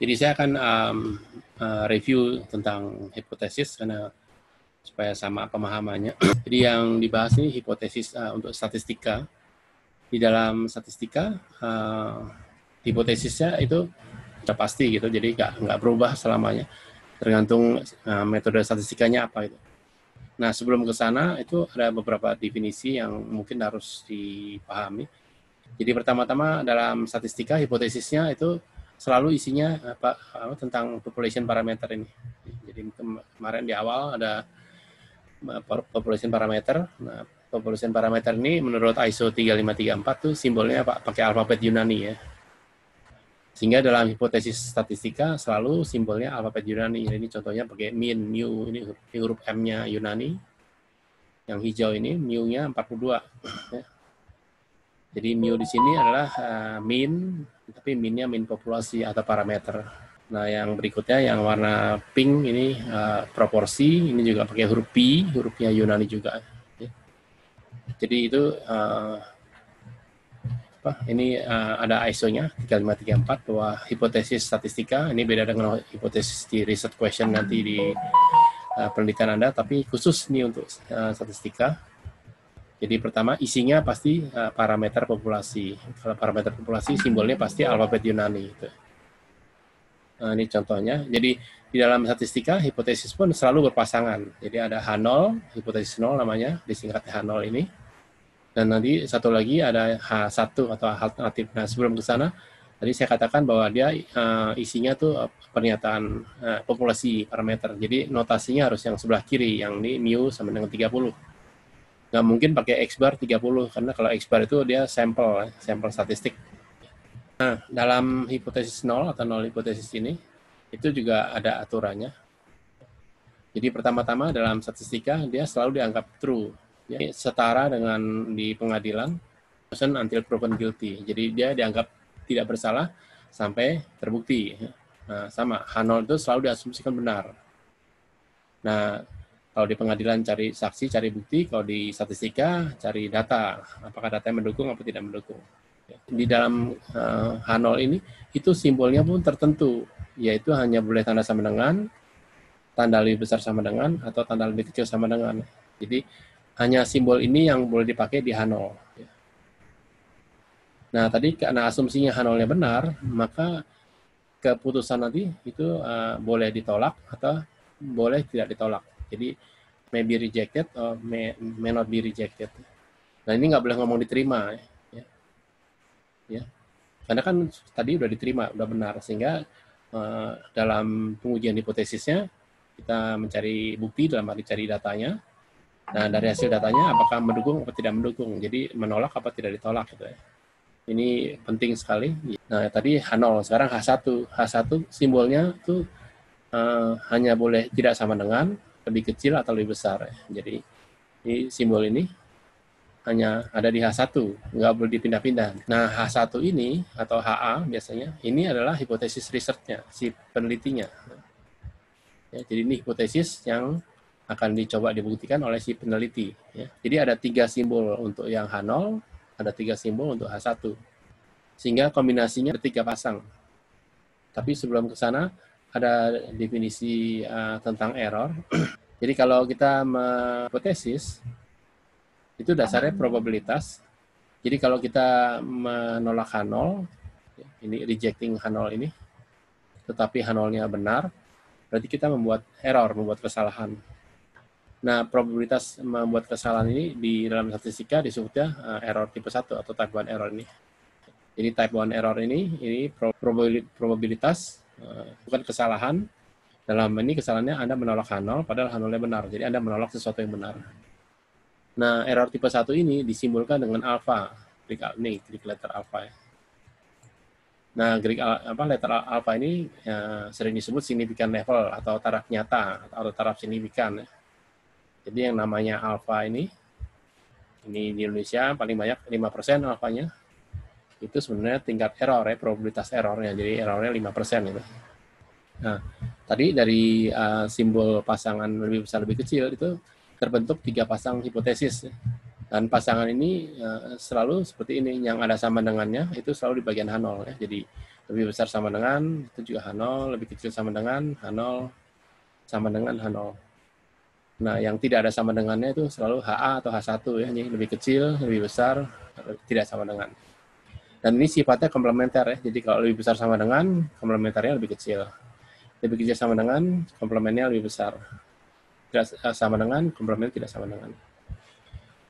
Jadi saya akan review tentang hipotesis karena supaya sama pemahamannya. Jadi yang dibahas ini hipotesis untuk statistika. Di dalam statistika hipotesisnya itu sudah pasti gitu, jadi nggak berubah selamanya, tergantung metode statistikanya apa itu. Nah, sebelum ke sana itu ada beberapa definisi yang mungkin harus dipahami. Jadi pertama-tama dalam statistika hipotesisnya itu selalu isinya tentang population parameter ini. Jadi kemarin di awal ada population parameter. Nah, population parameter ini menurut ISO 3534 tuh simbolnya pakai alfabet Yunani ya. Sehingga dalam hipotesis statistika selalu simbolnya alfabet Yunani. Ini contohnya pakai mean, mu, ini huruf M-nya Yunani. Yang hijau ini mu-nya 42 ya. Jadi mu di sini adalah mean, tapi mean-nya mean populasi atau parameter. Nah, yang berikutnya yang warna pink ini proporsi, ini juga pakai huruf P, hurufnya Yunani juga. Ya. Jadi itu ini ada ISO-nya 3534 bahwa hipotesis statistika, ini beda dengan hipotesis di research question nanti di penelitian Anda, tapi khusus ini untuk statistika. Jadi pertama isinya pasti parameter populasi. Kalau parameter populasi simbolnya pasti alfabet Yunani. Gitu. Nah, ini contohnya. Jadi di dalam statistika hipotesis pun selalu berpasangan. Jadi ada H0, hipotesis 0 namanya, disingkat H0 ini. Dan nanti satu lagi ada H1 atau alternatif. Nah, sebelum ke sana, tadi saya katakan bahwa dia isinya tuh pernyataan populasi parameter. Jadi notasinya harus yang sebelah kiri, yang ini mu sama dengan 30. Nggak mungkin pakai X bar 30, karena kalau X bar itu dia sampel statistik. Nah, dalam hipotesis 0 atau 0 hipotesis ini, itu juga ada aturannya. Jadi pertama-tama dalam statistika, dia selalu dianggap true. Ya, setara dengan di pengadilan, until proven guilty. Jadi dia dianggap tidak bersalah sampai terbukti. Nah, sama, H0 itu selalu diasumsikan benar. Nah, kalau di pengadilan cari saksi, cari bukti. Kalau di statistika, cari data. Apakah datanya mendukung atau tidak mendukung. Di dalam H0 ini, itu simbolnya pun tertentu. Yaitu hanya boleh tanda sama dengan, tanda lebih besar sama dengan, atau tanda lebih kecil sama dengan. Jadi, hanya simbol ini yang boleh dipakai di H0. Nah, tadi karena asumsinya H0-nya benar, maka keputusan nanti itu boleh ditolak atau boleh tidak ditolak. Jadi may be rejected or may not be rejected. Nah, ini nggak boleh ngomong diterima, ya. Karena kan tadi udah diterima, udah benar, sehingga dalam pengujian hipotesisnya kita mencari bukti dalam arti cari datanya. Nah, dari hasil datanya apakah mendukung atau tidak mendukung. Jadi menolak apa tidak ditolak gitu ya. Ini penting sekali. Nah, tadi H0, sekarang H1. H1 simbolnya tuh hanya boleh tidak sama dengan, lebih kecil atau lebih besar. Jadi ini simbol ini hanya ada di H1, nggak boleh dipindah-pindah. Nah, H1 ini atau HA biasanya, ini adalah hipotesis research-nya, si penelitinya. Ya, jadi ini hipotesis yang akan dicoba dibuktikan oleh si peneliti. Ya. Jadi ada 3 simbol untuk yang H0, ada 3 simbol untuk H1. Sehingga kombinasinya ada 3 pasang. Tapi sebelum ke sana, ada definisi tentang error. Jadi kalau kita hipotesis, itu dasarnya probabilitas. Jadi kalau kita menolak H0, ini rejecting H0 ini, tetapi H0-nya benar, berarti kita membuat error, membuat kesalahan. Nah, probabilitas membuat kesalahan ini di dalam statistika disebutnya error tipe 1 atau type 1 error ini. Jadi type 1 error ini probabilitas, bukan kesalahan. Dalam ini kesalahannya Anda menolak H0, padahal H0-nya benar. Jadi Anda menolak sesuatu yang benar. Nah, error tipe 1 ini disimbolkan dengan alpha. Klik letter alpha. Ya. Nah, letter alpha ini sering disebut significant level atau taraf nyata atau taraf signifikan. Ya. Jadi yang namanya alpha ini di Indonesia paling banyak 5% alfanya. Itu sebenarnya tingkat error ya, probabilitas errornya. Jadi errornya 5% gitu. Nah, tadi dari simbol pasangan lebih besar lebih kecil itu terbentuk 3 pasang hipotesis. Dan pasangan ini selalu seperti ini, yang ada sama dengannya itu selalu di bagian H0 ya. Jadi lebih besar sama dengan, itu juga H0, lebih kecil sama dengan H0, sama dengan H0. Nah, yang tidak ada sama dengannya itu selalu HA atau H1 ya, jadi lebih kecil, lebih besar, tidak sama dengan. Dan ini sifatnya komplementer ya, jadi kalau lebih besar sama dengan, komplementernya lebih kecil. Lebih kecil sama dengan, komplemennya lebih besar. Tidak sama dengan, komplemennya tidak sama dengan.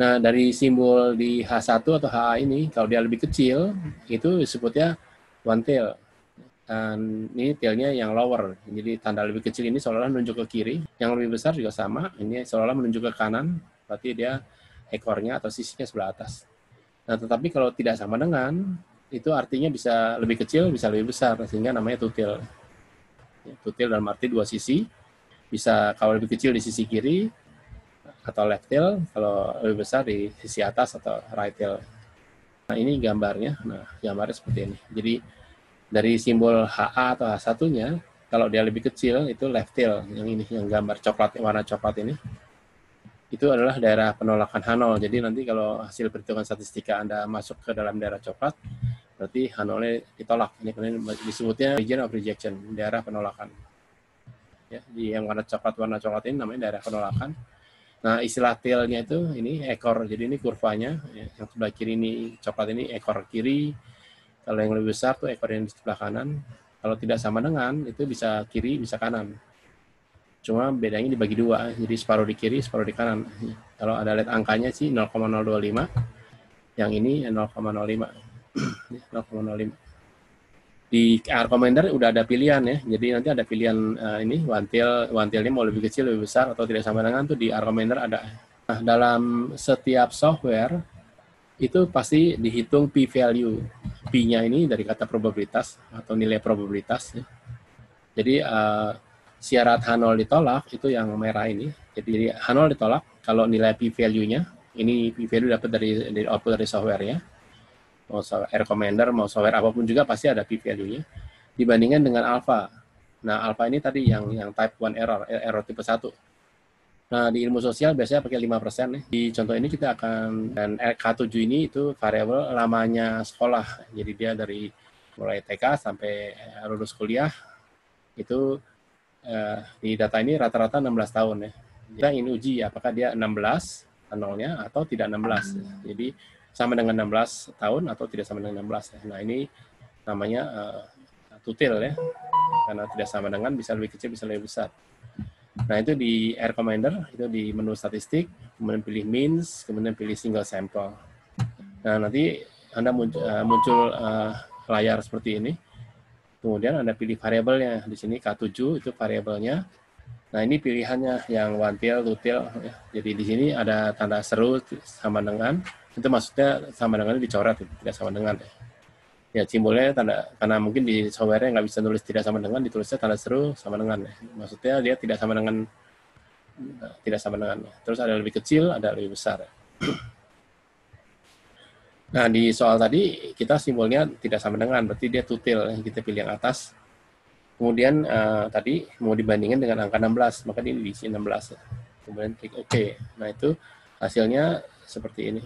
Nah, dari simbol di H1 atau HA ini, kalau dia lebih kecil, itu disebutnya one tail. Dan ini tailnya yang lower. Jadi tanda lebih kecil ini seolah-olah menunjuk ke kiri. Yang lebih besar juga sama. Ini seolah-olah menunjuk ke kanan. Berarti dia ekornya atau sisinya sebelah atas. Nah, tetapi kalau tidak sama dengan, itu artinya bisa lebih kecil, bisa lebih besar. Sehingga namanya two tail. Two tail dalam arti dua sisi. Bisa kalau lebih kecil di sisi kiri, atau left tail, kalau lebih besar di sisi atas atau right tail. Nah, ini gambarnya. Nah, gambarnya seperti ini. Jadi, dari simbol HA atau H1-nya, kalau dia lebih kecil, itu left tail. Yang ini, yang gambar coklat, warna coklat ini. Itu adalah daerah penolakan H0. Jadi, nanti kalau hasil perhitungan statistika Anda masuk ke dalam daerah coklat, berarti H0-nya ditolak. Ini disebutnya region of rejection, daerah penolakan. Ya, di yang warna coklat ini namanya daerah penolakan. Nah, istilah tail-nya itu ini ekor. Jadi ini kurvanya, yang sebelah kiri ini coklat ini ekor kiri. Kalau yang lebih besar tuh ekor yang di sebelah kanan. Kalau tidak sama dengan itu bisa kiri, bisa kanan. Cuma bedanya dibagi dua, jadi separuh di kiri, separuh di kanan. Kalau ada lihat angkanya sih 0,025. Yang ini 0,05. 0,05. Di R Commander udah ada pilihan ya, jadi nanti ada pilihan ini one tail-nya mau lebih kecil, lebih besar atau tidak sama dengan tuh di R Commander ada. Nah, dalam setiap software itu pasti dihitung p-value. P-nya ini dari kata probabilitas atau nilai probabilitas. Ya. Jadi syarat H0 ditolak itu yang merah ini. Jadi H0 ditolak kalau nilai p-value-nya ini p-value dapat dari output dari software ya. Mau software Commander, mau software apapun juga pasti ada p-value-nya, dibandingkan dengan alpha. Nah, alpha ini tadi yang type 1 error tipe 1. Nah, di ilmu sosial biasanya pakai 5%. Nih. Di contoh ini kita akan, dan K7 ini itu variabel lamanya sekolah. Jadi dia dari mulai TK sampai lulus kuliah, itu di data ini rata-rata 16 tahun ya. Kita ingin uji apakah dia 16 nolnya atau tidak 16. Jadi sama dengan 16 tahun atau tidak sama dengan 16. Nah, ini namanya two tail ya. Karena tidak sama dengan bisa lebih kecil, bisa lebih besar. Nah, itu di R Commander, itu di menu statistik, kemudian pilih means, kemudian pilih single sample. Nah, nanti Anda muncul layar seperti ini. Kemudian Anda pilih variabelnya. Di sini K7 itu variabelnya. Nah, ini pilihannya yang one tail, two tail. Ya. Jadi di sini ada tanda seru sama dengan, itu maksudnya sama dengan dicoret, tidak sama dengan. Ya, simbolnya tanda, karena mungkin di software-nya nggak bisa tulis tidak sama dengan, ditulisnya tanda seru sama dengan. Ya. Maksudnya dia tidak sama dengan. Terus ada lebih kecil, ada lebih besar. Nah, di soal tadi kita simbolnya tidak sama dengan, berarti dia two tail. Kita pilih yang atas. Kemudian tadi mau dibandingkan dengan angka 16, maka ini diisi 16. Ya. Kemudian klik OK. Nah, itu hasilnya seperti ini.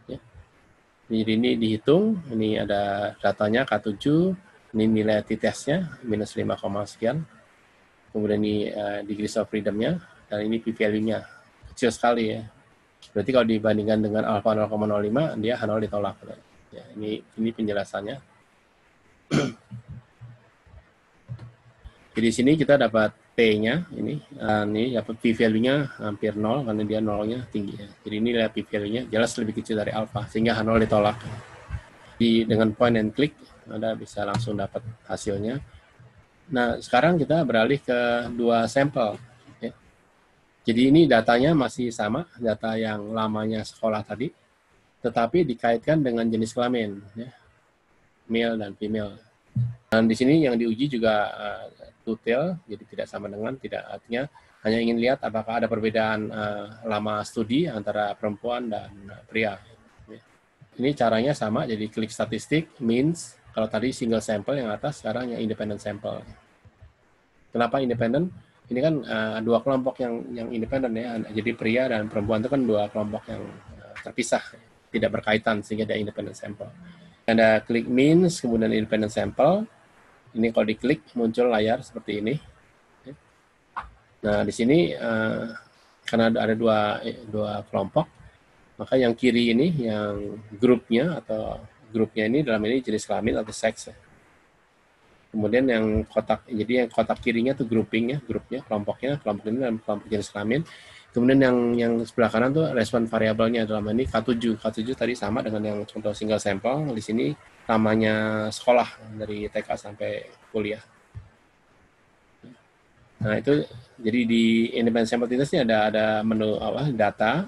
Ya. Jadi ini dihitung, ini ada datanya K7, ini nilai t-testnya, minus 5, sekian. Kemudian ini degrees of freedom-nya, dan ini p-value-nya. Kecil sekali ya. Berarti kalau dibandingkan dengan alpha 0,05, dia H0 ditolak. Ya, ini penjelasannya. Jadi di sini kita dapat P-nya, ini dapat p-value-nya hampir 0, karena dia 0-nya tinggi. Ya. Jadi ini nilai p-value-nya jelas lebih kecil dari alpha, sehingga H0 ditolak. Dengan point and click, Anda bisa langsung dapat hasilnya. Nah, sekarang kita beralih ke dua sampel. Ya. Jadi ini datanya masih sama, data yang lamanya sekolah tadi, tetapi dikaitkan dengan jenis kelamin, ya. Male dan female. Dan di sini yang diuji juga two tail, jadi tidak sama dengan, tidak artinya hanya ingin lihat apakah ada perbedaan lama studi antara perempuan dan pria. Ini caranya sama, jadi klik statistik, means, kalau tadi single sample yang atas, sekarang yang independent sample. Kenapa independent? Ini kan dua kelompok yang independen ya, jadi pria dan perempuan itu kan dua kelompok yang terpisah, tidak berkaitan, sehingga dia independent sample. Ada click means, kemudian independent sample. Ini kalau diklik muncul layar seperti ini. Nah, di sini karena ada dua kelompok, maka yang kiri ini yang grupnya ini dalam ini jenis kelamin atau seks. Kemudian yang kotak, jadi yang kotak kirinya tuh grupnya, kelompok ini dalam kelompok jenis kelamin. Kemudian yang sebelah kanan tuh respon variabelnya dalam ini K7. K7 tadi sama dengan yang contoh single sample. Di sini namanya sekolah dari TK sampai kuliah. Nah, itu jadi di independent sample test ini ada menu data.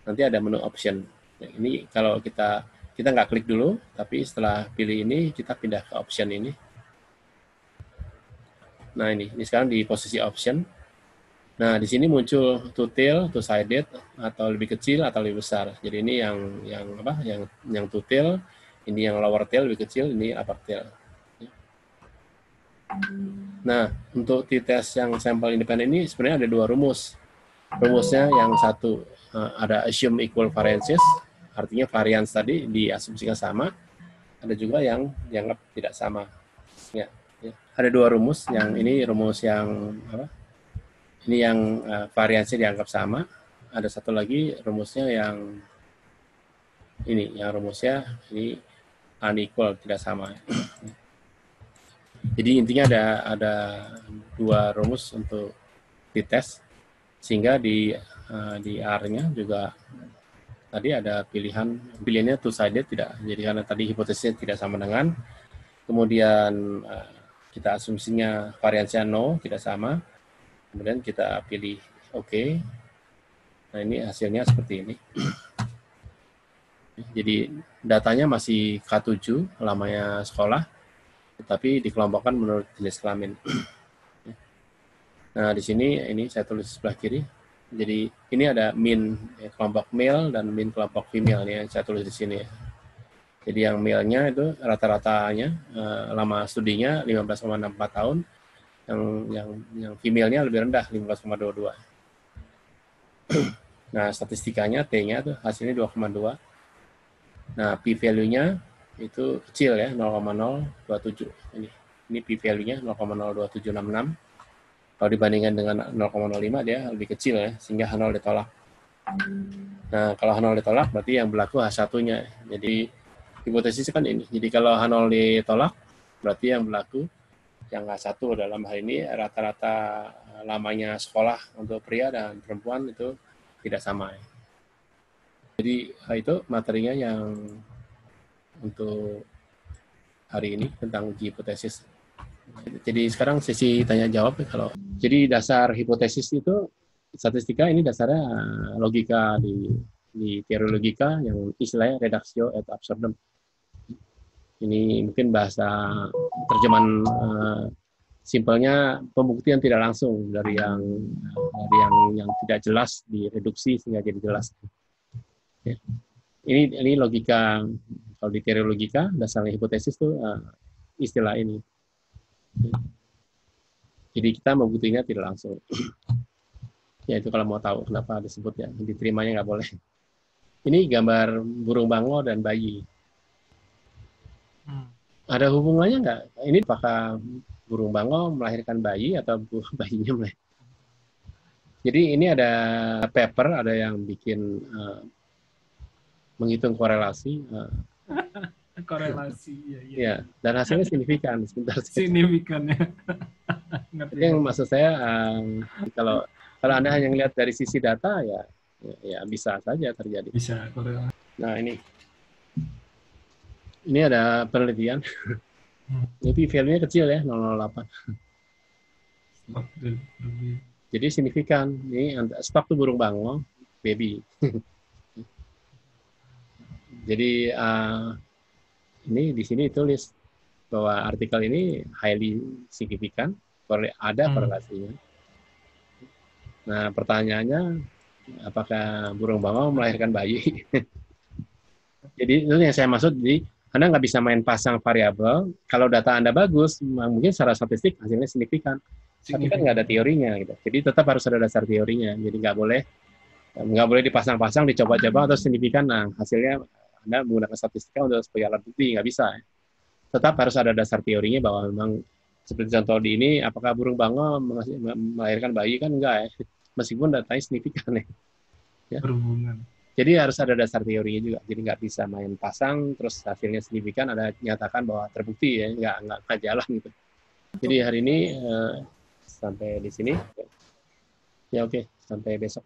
Nanti ada menu option. Nah, ini kalau kita nggak klik dulu, tapi setelah pilih ini kita pindah ke option ini. Nah, ini sekarang di posisi option. Nah, di sini muncul two-tail, two-sided, atau lebih kecil atau lebih besar. Jadi ini yang two-tail, ini yang lower tail lebih kecil, ini upper tail. Nah, untuk t-test yang sampel independen ini sebenarnya ada dua rumus. Rumusnya yang satu ada assume equal variances, artinya variance tadi diasumsikan sama. Ada juga yang dianggap tidak sama. Ya. Ada dua rumus, yang ini rumus yang ini yang variansi dianggap sama. Ada satu lagi rumusnya yang ini, yang rumusnya ini unequal, tidak sama. Jadi intinya ada dua rumus untuk dites, sehingga di R-nya juga tadi ada pilihannya two-sided tidak. Jadi karena tadi hipotesisnya tidak sama dengan, kemudian kita asumsinya variansinya no, tidak sama. Kemudian kita pilih OK. Nah, ini hasilnya seperti ini. Jadi datanya masih K7, lamanya sekolah, tetapi dikelompokkan menurut jenis kelamin. Nah, di sini ini saya tulis sebelah kiri. Jadi ini ada min kelompok male dan min kelompok female, ini yang saya tulis di sini. Jadi yang male-nya itu rata-ratanya lama studinya 15,64 tahun. Yang female-nya lebih rendah, 15,22. Nah, statistikanya T-nya tuh hasilnya 2,2. Nah, p-value-nya itu kecil ya, 0,027. Ini p-value-nya 0,02766. Kalau dibandingkan dengan 0,05 dia lebih kecil ya, sehingga H0 ditolak. Nah, kalau H0 ditolak berarti yang berlaku H1-nya. Jadi hipotesis kan ini. Jadi kalau H0 ditolak berarti yang berlaku yang H1 dalam hal ini rata-rata lamanya sekolah untuk pria dan perempuan itu tidak sama. Jadi itu materinya yang untuk hari ini tentang uji hipotesis. Jadi sekarang sesi tanya jawab kalau. Jadi dasar hipotesis itu statistika, ini dasarnya logika di teori logika yang istilahnya reductio ad absurdum. Ini mungkin bahasa terjemahan simpelnya pembuktian tidak langsung dari yang tidak jelas direduksi sehingga jadi jelas. Ya. Ini logika, kalau di teori logika dasarnya hipotesis itu istilah ini. Jadi kita membuktinya tidak langsung. Ya itu kalau mau tahu kenapa disebut ya, diterimanya nggak boleh. Ini gambar burung bango dan bayi. Ada hubungannya nggak? Ini apakah burung bango melahirkan bayi atau bayinya melahirkan? Jadi ini ada paper, ada yang bikin menghitung korelasi. Korelasi, ya. Dan hasilnya signifikan. Signifikan ya. Yang maksud saya kalau Anda hanya melihat dari sisi data ya bisa saja terjadi. Bisa korelasi. Nah ini ada penelitian. Ini p-value-nya kecil ya, 0,08. Jadi signifikan. Ini stok tuh burung bango, baby. Jadi ini di sini tulis bahwa artikel ini highly signifikan, ada korelasinya. Nah pertanyaannya, apakah burung bango melahirkan bayi? Jadi itu yang saya maksud. Jadi Anda nggak bisa main pasang variabel. Kalau data Anda bagus, mungkin secara statistik hasilnya signifikan. Tapi kan nggak ada teorinya gitu. Jadi tetap harus ada dasar teorinya. Jadi nggak boleh dipasang-pasang, dicoba-coba atau signifikan. Nah hasilnya Anda menggunakan statistika untuk sebagai alat bukti, nggak bisa. Ya. Tetap harus ada dasar teorinya bahwa memang seperti contoh di ini, apakah burung bangau melahirkan bayi kan enggak ya, meskipun datanya signifikan ya. Berhubungan. Jadi harus ada dasar teorinya juga. Jadi nggak bisa main pasang terus hasilnya signifikan ada nyatakan bahwa terbukti ya, nggak jalan gitu. Jadi hari ini sampai di sini. Ya oke, sampai besok.